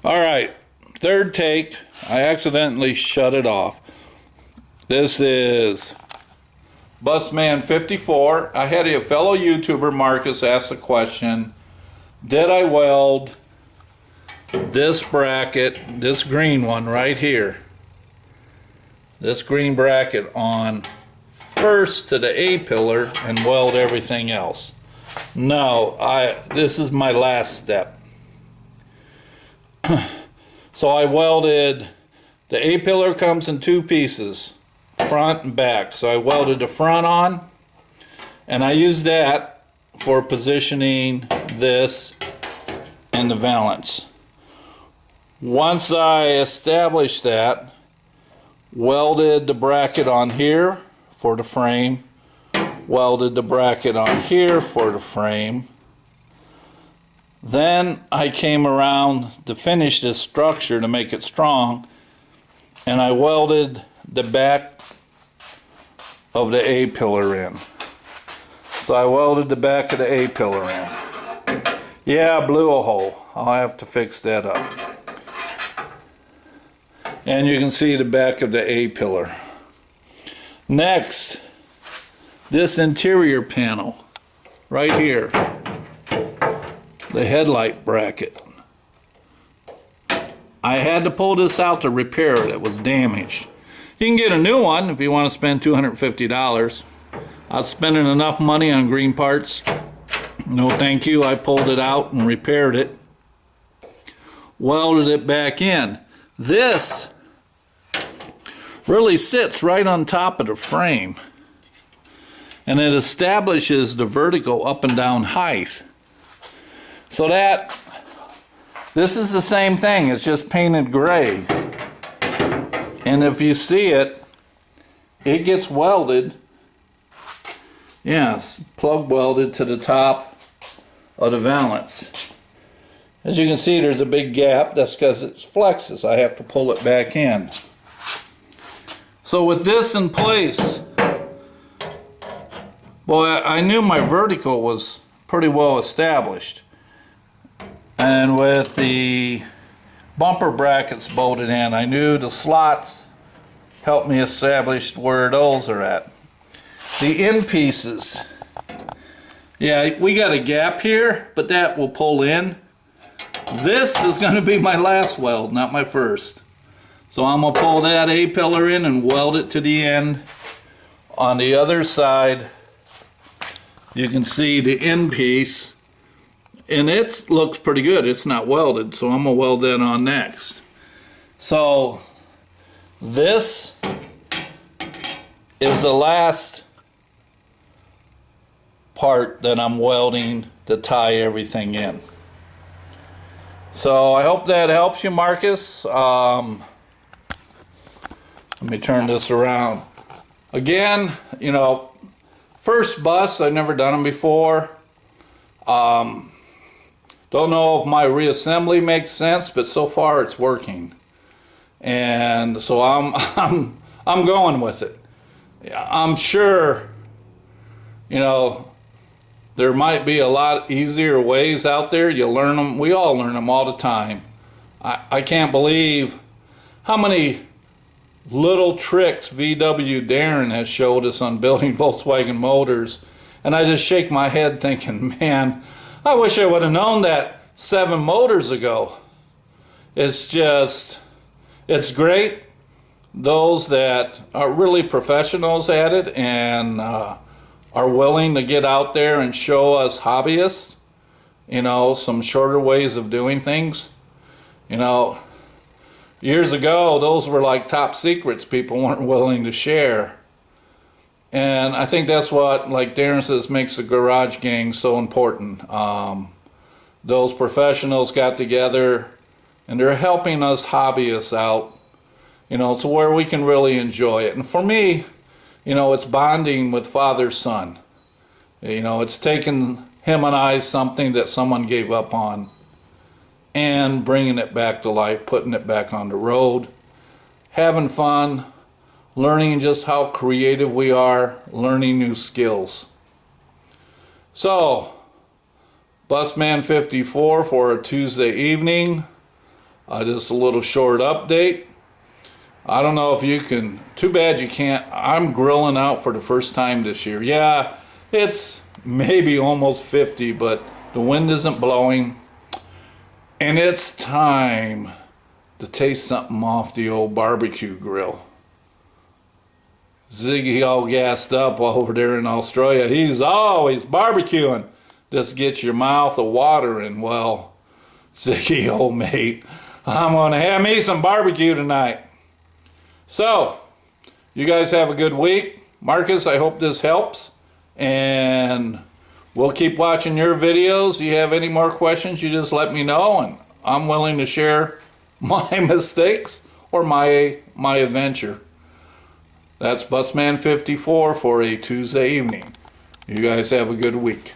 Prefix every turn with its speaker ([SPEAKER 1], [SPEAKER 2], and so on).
[SPEAKER 1] All right, third take. I accidentally shut it off. This is Busman 54. I had a fellow YouTuber, Marcus, ask the question, did I weld this bracket, this green one right here, this green bracket on first to the A-pillar and weld everything else? No, this is my last step. So I welded, the A-pillar comes in two pieces, front and back. So I welded the front on, and I used that for positioning this and the valance. Once I established that, welded the bracket on here for the frame, welded the bracket on here for the frame. Then I came around to finish this structure to make it strong, and I welded the back of the A-pillar in. So I welded the back of the A-pillar in. Yeah, I blew a hole. I'll have to fix that up. And you can see the back of the A-pillar. Next, this interior panel right here, the headlight bracket. I had to pull this out to repair it. It was damaged. You can get a new one if you want to spend $250. I was spending enough money on green parts. No thank you. I pulled it out and repaired it. Welded it back in. This really sits right on top of the frame, and it establishes the vertical up and down height. So this is the same thing, it's just painted gray. And if you see it, it gets welded, yes, plug welded to the top of the valance. As you can see, there's a big gap. That's because it flexes. I have to pull it back in. So with this in place, boy, I knew my vertical was pretty well established. And with the bumper brackets bolted in, I knew the slots helped me establish where those are at. The end pieces, yeah, we got a gap here, but that will pull in. This is going to be my last weld, not my first. So I'm going to pull that A-pillar in and weld it to the end. On the other side, you can see the end piece. And it looks pretty good. It's not welded, so I'm going to weld that on next. So this is the last part that I'm welding to tie everything in. So I hope that helps you, Marcus. Let me turn this around. Again, you know, first bus, I've never done them before. Don't know if my reassembly makes sense, but so far it's working. And so I'm going with it. I'm sure, you know, there might be a lot easier ways out there. You learn them. We all learn them all the time. I can't believe how many little tricks VW Darren has showed us on building Volkswagen motors. And I just shake my head thinking, man, I wish I would have known that 7 motors ago. It's just, it's great. Those that are really professionals at it and are willing to get out there and show us hobbyists, you know, some shorter ways of doing things. You know, years ago, those were like top secrets people weren't willing to share. And I think that's what, like Darren says, makes the garage gang so important. Those professionals got together and they're helping us hobbyists out, you know, so where we can really enjoy it. And for me, you know, it's bonding with father-son. You know, it's taking him and I something that someone gave up on and bringing it back to life, putting it back on the road, having fun, learning just how creative we are, learning new skills. So, Busman 54 for a Tuesday evening. Just a little short update. I don't know if you can, too bad you can't. I'm grilling out for the first time this year. Yeah, it's maybe almost 50, but the wind isn't blowing. And it's time to taste something off the old barbecue grill. Ziggy all gassed up over there in Australia. He's always barbecuing. Just get your mouth a watering. Well, Ziggy, old mate, I'm gonna have me some barbecue tonight. So, you guys have a good week. Marcus, I hope this helps. And we'll keep watching your videos. If you have any more questions, you just let me know, and I'm willing to share my mistakes or my adventure. That's Busman54 for a Tuesday evening. You guys have a good week.